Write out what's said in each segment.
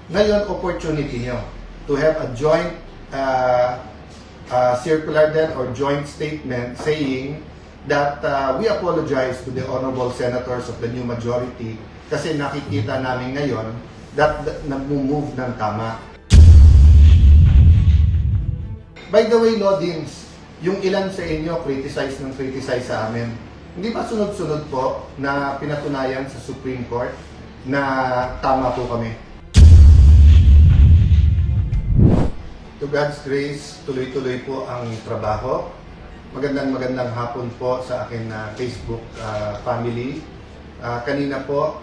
Ngayon, opportunity nyo to have a joint circular then or joint statement saying that we apologize to the honorable senators of the new majority kasi nakikita namin ngayon that nag-move ng tama. By the way, Lodins, yung ilan sa inyo criticize sa amin. Hindi ba sunod-sunod po na pinatunayan sa Supreme Court na tama po kami? To God's grace, tuloy-tuloy po ang trabaho. Magandang hapon po sa akin na Facebook family. Kanina po,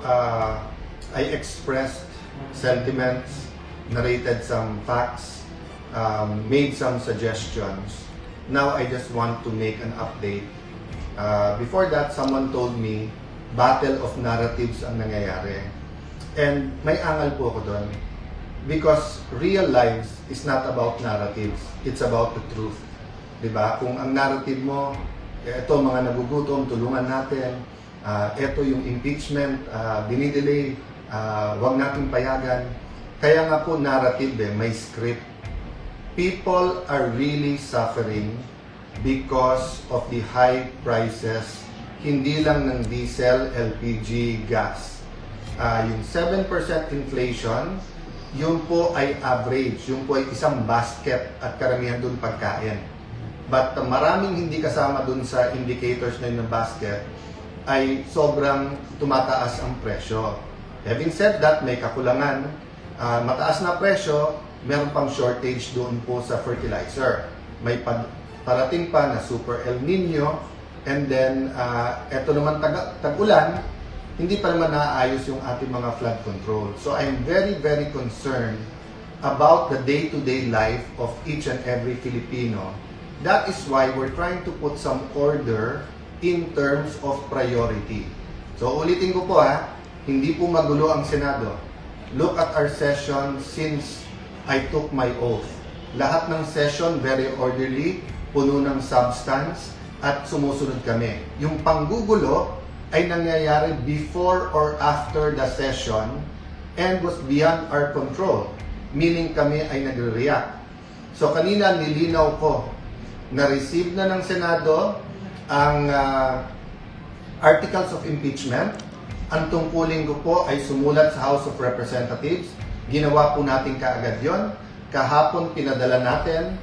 I expressed sentiments, narrated some facts, made some suggestions. Now I just want to make an update. Before that, someone told me, battle of narratives ang nangyayari. And may angal po ako doon. Because real lives is not about narratives. It's about the truth. Diba? Kung ang narrative mo, ito mga nagugutom, tulungan natin. Ito yung impeachment, dinidelay, wag natin payagan. Kaya nga po narrative may script. People are really suffering because of the high prices, hindi lang ng diesel, LPG, gas. Yung 7% inflation, yun po ay average, yun po ay isang basket at karamihan dun pagkain. But maraming hindi kasama dun sa indicators na yun ng basket ay sobrang tumataas ang presyo. Having said that, may kakulangan. Mataas na presyo, meron pang shortage doon po sa fertilizer. May parating pa na Super El Nino, and then eto naman tag-ulan, hindi pa naman naayos yung ating mga flood control. So I'm very concerned about the day-to-day life of each and every Filipino. That is why we're trying to put some order in terms of priority. So ulitin ko po hindi po magulo ang Senado. Look at our session since I took my oath. Lahat ng session very orderly, puno ng substance, at sumusunod kami. Yung panggugulo ay nangyayari before or after the session and was beyond our control. Meaning kami ay nagre-react. So kanina nilinaw ko na receive na ng Senado ang articles of impeachment. Ang tungkulin ko po ay sumulat sa House of Representatives. Ginawa po natin kaagad yon. Kahapon pinadala natin,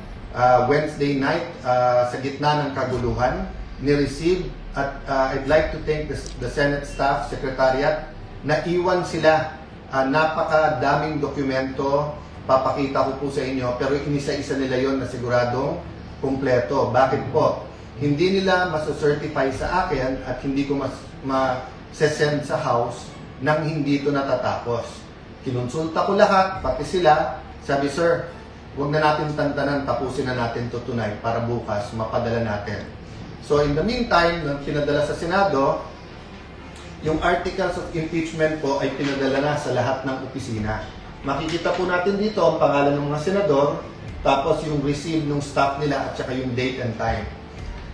Wednesday night, sa gitna ng kaguluhan, ni-receive. At I'd like to thank the Senate staff, Secretariat, na iwan sila. Napakadaming dokumento, papakita ko po sa inyo, pero inisa-isa nila yon na siguradong kumpleto. Bakit po? Hindi nila masacertify sa akin at hindi ko sesend sa House nang hindi ito natatapos. Kinonsulta ko lahat, pati sila. Sabi, sir, huwag na natin tantanan, tapusin na natin ito tonight para bukas mapadala natin. So in the meantime, nang pinadala sa Senado, yung articles of impeachment po ay pinadala na sa lahat ng opisina. Makikita po natin dito ang pangalan ng mga senador, tapos yung receive ng staff nila at saka yung date and time.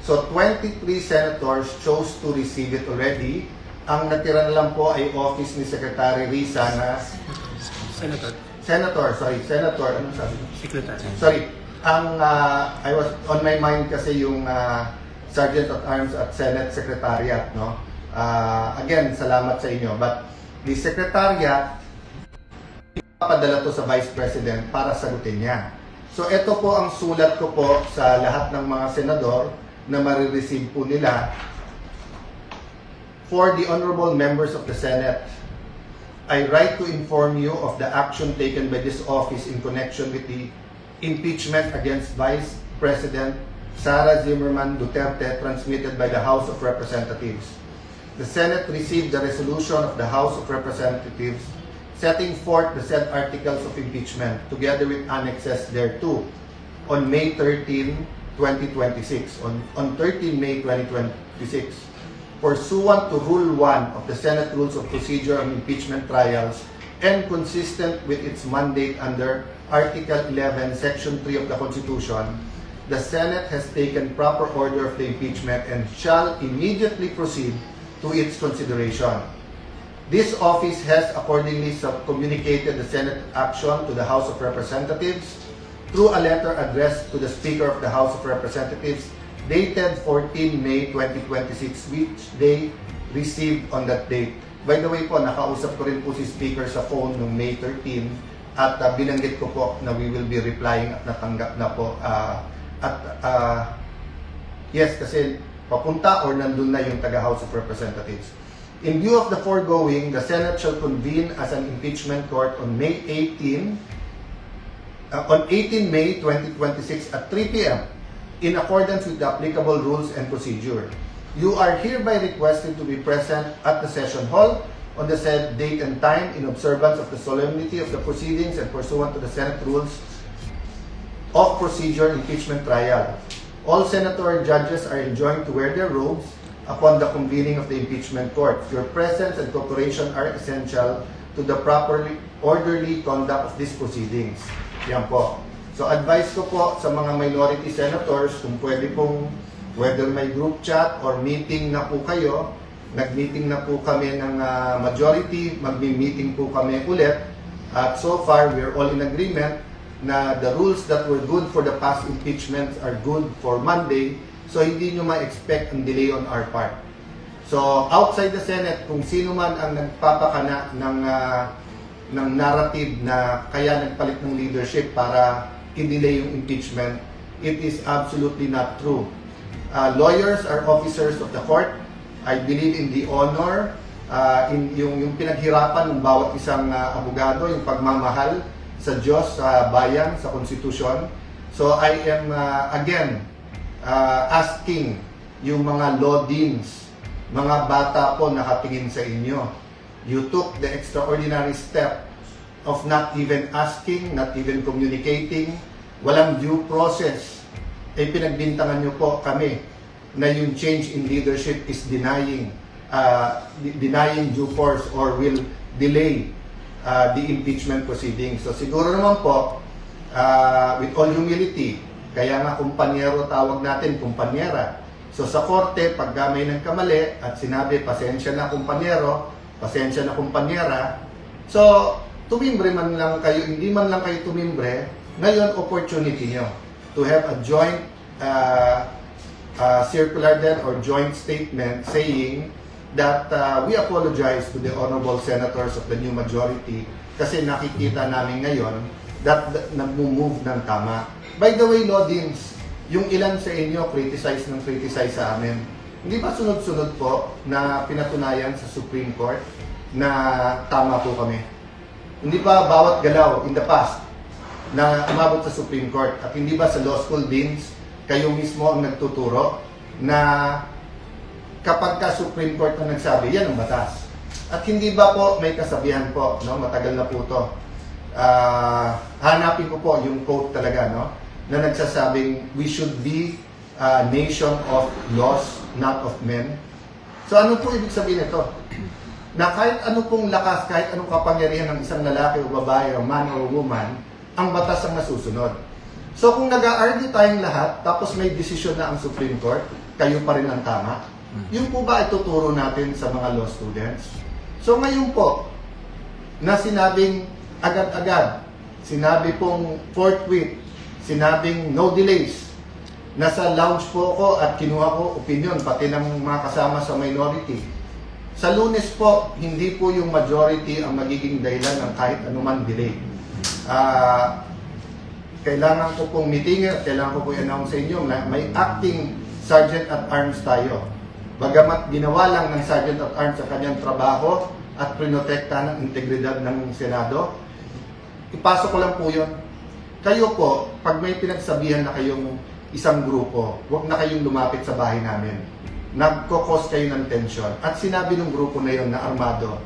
So 23 senators chose to receive it already. Ang natira na lang po ay office ni Secretary Risa na Senator, ano sabi? Secretary. Sorry. I was on my mind kasi yung Sergeant at Arms at Senate Secretariat, no? Again, salamat sa inyo. But the Secretariat, ipapadala to sa Vice President para sagutin niya. So ito po ang sulat ko po sa lahat ng mga senador na marireceive po nila. For the honorable members of the Senate, I write to inform you of the action taken by this office in connection with the impeachment against Vice President Sara Zimmerman Duterte transmitted by the House of Representatives. The Senate received the resolution of the House of Representatives setting forth the said articles of impeachment together with annexes thereto on May 13, 2026. On 13 May 2026. Pursuant to Rule 1 of the Senate Rules of Procedure on Impeachment Trials and consistent with its mandate under Article 11, Section 3 of the Constitution, the Senate has taken proper order of the impeachment and shall immediately proceed to its consideration. This office has accordingly communicated the Senate action to the House of Representatives through a letter addressed to the Speaker of the House of Representatives dated 14 May 2026, which they received on that date. By the way po, nakausap ko rin po si Speaker sa phone noong May 13 at binanggit ko po na we will be replying at natanggap na po. Yes, kasi papunta or nandun na yung taga-House of Representatives. In view of the foregoing, the Senate shall convene as an impeachment court on 18 May 2026 at 3 p.m. in accordance with the applicable rules and procedure. You are hereby requested to be present at the session hall on the said date and time in observance of the solemnity of the proceedings and pursuant to the Senate Rules of Procedure Impeachment Trial. All senator judges are enjoined to wear their robes upon the convening of the impeachment court. Your presence and cooperation are essential to the properly orderly conduct of these proceedings. Yan po. So advice ko po sa mga minority senators kung pwede pong whether may group chat or meeting na po kayo, nag-meeting na po kami ng majority, magmi-meeting po kami ulit. At so far, we're all in agreement na the rules that were good for the past impeachments are good for Monday. So hindi nyo ma-expect ang delay on our part. So outside the Senate, kung sino man ang nagpapakana ng narrative na kaya nagpalit ng leadership para i-delay yung impeachment, it is absolutely not true. Lawyers are officers of the court. I believe in the honor, in yung pinaghirapan ng bawat isang abogado, yung pagmamahal sa Diyos, sa bayan, sa konstitusyon. So I am again asking yung mga law deans, mga bata po nakatingin sa inyo. You took the extraordinary step of not even asking, not even communicating, walang due process. Pinagbintangan nyo po kami na yung change in leadership is denying due course or will delay the impeachment proceedings. So siguro naman po, with all humility, kaya nga kumpanyero tawag natin, kumpanyera. So sa korte, pag may nagkamali at sinabi, pasensya na kumpanyero, pasensya na kumpanyera, so tumimbre man lang kayo, hindi man lang kayo tumimbre, ngayon opportunity nyo to have a joint circular then or joint statement saying that we apologize to the honorable senators of the new majority kasi nakikita namin ngayon that nag-move ng tama. By the way, Lodins, yung ilan sa inyo criticize sa amin. Hindi ba sunod-sunod po na pinatunayan sa Supreme Court na tama po kami? Hindi ba bawat galaw in the past na umabot sa Supreme Court at hindi ba sa law school deans kayo mismo ang nagtuturo na kapag ka Supreme Court na nagsabi, yan ang batas. At hindi ba po may kasabihan po, no? Matagal na po to. Hanapin ko po yung quote talaga, no? Na nagsasabing, we should be a nation of laws, not of men. So ano po ibig sabihin nito? Na kahit ano pong lakas, kahit anong kapangyarihan ng isang lalaki o babae o man or woman, ang batas ang nasusunod. So kung nag-a-argue tayong lahat, tapos may desisyon na ang Supreme Court, kayo pa rin ang tama, yun po ba ituturo natin sa mga law students? So ngayon po, na sinabing agad-agad, sinabi pong forthwith, sinabing no delays, nasa lounge po ako at kinuha ko opinion, pati ng mga kasama sa minority. Sa Lunes po, hindi po yung majority ang magiging dahilan ng kahit anuman delay. Kailangan ko pong meeting at kailangan ko po i-announce sa inyo na may acting Sergeant at Arms tayo. Bagamat ginawa lang ng Sergeant at Arms sa kanyang trabaho at prinotekta ng integridad ng Senado, ipasok ko lang po yun. Kayo po, pag may pinagsabihan na kayong isang grupo, huwag na kayong lumapit sa bahay namin. Nagkokos kayo ng tension. At sinabi ng grupo na yun na armado,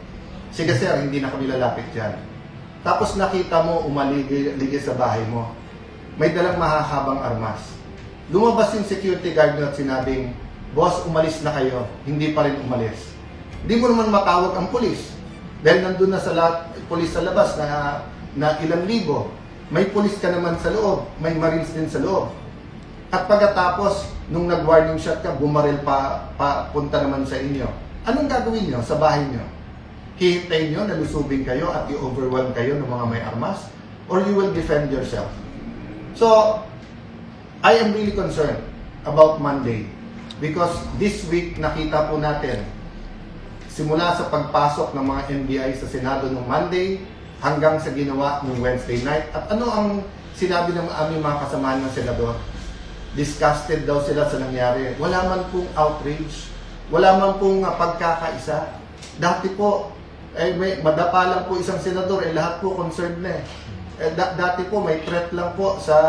sige sir, hindi na kami lalapit dyan. Tapos nakita mo, umaligay sa bahay mo. May dalang mahahabang armas. Lumabas yung security guard nyo at sinabing, boss, umalis na kayo. Hindi pa rin umalis. Hindi mo naman matawag ang pulis. Dahil nandun na sa pulis sa labas na ilang libo. May pulis ka naman sa loob. May marines din sa loob. At pagkatapos, nung nag-warning shot ka, bumaril pa punta naman sa inyo. Anong gagawin nyo sa bahay nyo? Hihintayin nyo na lusubin kayo at i-overwhelm kayo ng mga may armas? Or you will defend yourself? So, I am really concerned about Monday because this week nakita po natin simula sa pagpasok ng mga NBI sa Senado noong Monday hanggang sa ginawa noong Wednesday night. At ano ang sinabi ng aming mga kasamahan ng Senador? Disgusted daw sila sa nangyari. Wala man pong outrage, wala man pong pagkakaisa. Dati po, madapa lang po isang senador, lahat po concerned na dati po may threat lang po sa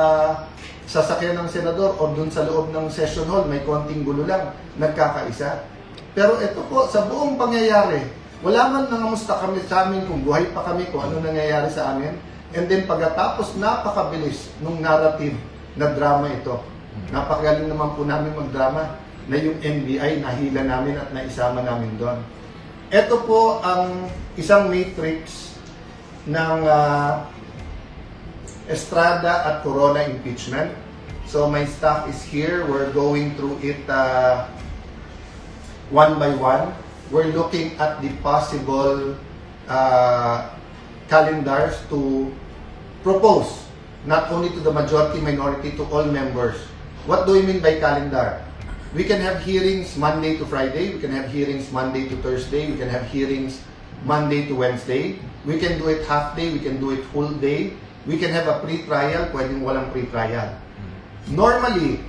sasakyan ng senador o dun sa loob ng session hall, may konting gulo lang, nagkakaisa. Pero ito po, sa buong pangyayari, wala man nangamusta kami sa amin kung buhay pa kami, kung ano nangyayari sa amin. And then pagkatapos, napakabilis nung narrative na drama ito. Napakagaling naman po namin magdrama na yung NBI nahila namin at naisama namin doon. Ito po ang isang matrix ng Estrada at Corona impeachment. So my staff is here. We're going through it one by one. We're looking at the possible calendars to propose not only to the majority, minority, to all members. What do we mean by calendar? We can have hearings Monday to Friday. We can have hearings Monday to Thursday. We can have hearings Monday to Wednesday. We can do it half day. We can do it full day. We can have a pre-trial. Pwedeng walang pre-trial. Normally,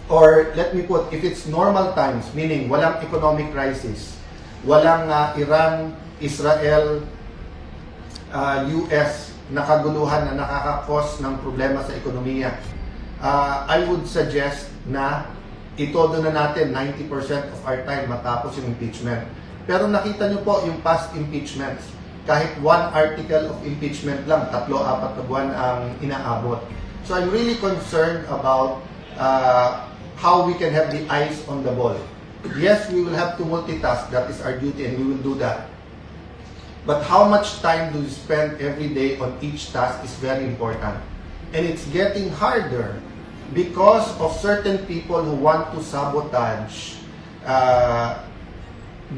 or let me put, if it's normal times, meaning walang economic crisis, walang Iran, Israel, US na kaguluhan na nakakakos ng problema sa ekonomiya, I would suggest na itodo na natin 90% of our time matapos yung impeachment. Pero nakita nyo po yung past impeachments. Kahit one article of impeachment lang, 3-4 na buwan ang inaabot. So I'm really concerned about how we can have the eyes on the ball. Yes, we will have to multitask. That is our duty and we will do that. But how much time do we spend every day on each task is very important. And it's getting harder because of certain people who want to sabotage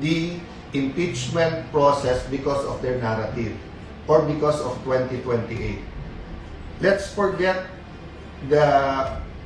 the impeachment process because of their narrative or because of 2028. Let's forget the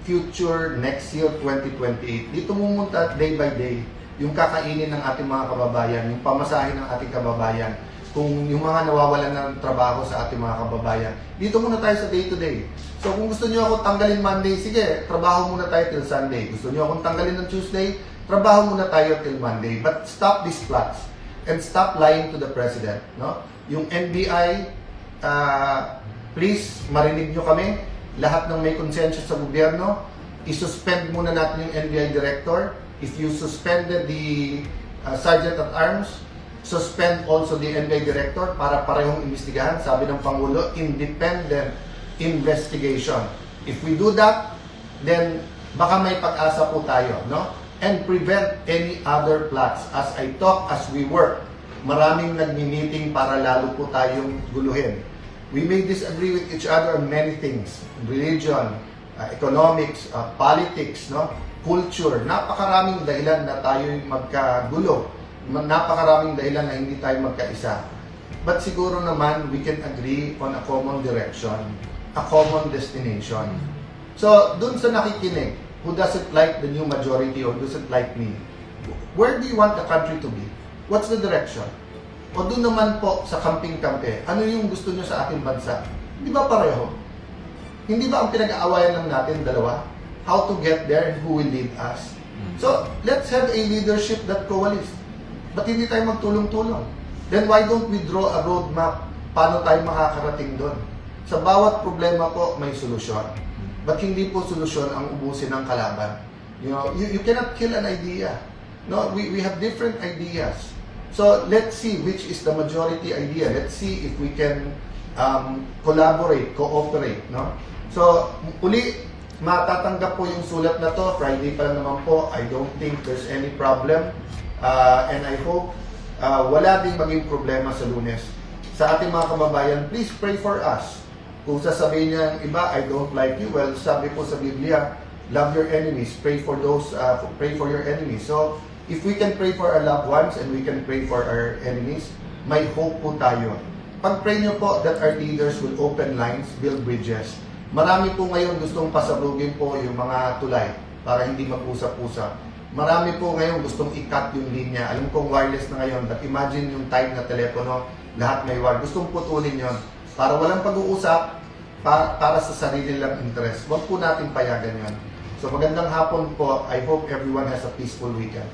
future next year, 2028. Dito mumunta day by day yung kakainin ng ating mga kababayan, yung pamasahin ng ating kababayan, kung yung mga nawawalan ng trabaho sa ating mga kababayan. Dito muna tayo sa day-to-day. So kung gusto niyo ako tanggalin Monday, sige, trabaho muna tayo till Sunday. Gusto niyo akong tanggalin ng Tuesday, trabaho muna tayo till Monday. But stop these plots and stop lying to the President. No? Yung NBI, please, marinig nyo kami. Lahat ng may konsensya sa gobyerno, isuspend muna natin yung NBI Director. If you suspended the Sergeant at Arms, suspend also the NBI Director para parehong imbestigahan. Sabi ng Pangulo, independent investigation. If we do that, then baka may pag-asa po tayo, no? And prevent any other plots. As I talk, as we work, maraming nagmi-meeting para lalo po tayong guluhin. We may disagree with each other on many things. Religion, economics, politics, no? Culture. Napakaraming dahilan na tayo'y magkagulo. Napakaraming dahilan na hindi tayo magkaisa. But siguro naman, we can agree on a common direction, a common destination. So, dun sa nakikinig, who doesn't like the new majority or doesn't like me, where do you want the country to be? What's the direction? O dun naman po sa kamping-kampe, ano yung gusto nyo sa ating bansa? Di ba pareho? Hindi ba ang pinag-aawayan lang natin dalawa? How to get there and who will lead us? So, let's have a leadership that coalesce. Ba't hindi tayo magtulong-tulong? Then why don't we draw a roadmap paano tayo makakarating doon? Sa bawat problema po, may solusyon. But hindi po solusyon ang ubusin ng kalaban. You know, you cannot kill an idea. No, we have different ideas. So let's see which is the majority idea. Let's see if we can collaborate, cooperate. No? So uli, matatanggap po yung sulat na to. Friday pa lang naman po. I don't think there's any problem. And I hope wala ding maging problema sa Lunes. Sa ating mga kababayan, please pray for us. Kung sasabihin niya ng iba, I don't like you, well, sabi po sa Biblia, love your enemies, pray for your enemies. So, if we can pray for our loved ones and we can pray for our enemies, may hope po tayo. Pag-pray nyo po that our leaders will open lines, build bridges. Marami po ngayon gustong pasabugin po yung mga tulay para hindi mag-usap-usap. Marami po ngayon gustong i-cut yung linya. Alam kong wireless na ngayon, but imagine yung type na telepono, lahat may wire. Gustong putulin yon para walang pag-uusap, para sa sarili lang interest. Huwag po natin payagan yon. So magandang hapon po. I hope everyone has a peaceful weekend.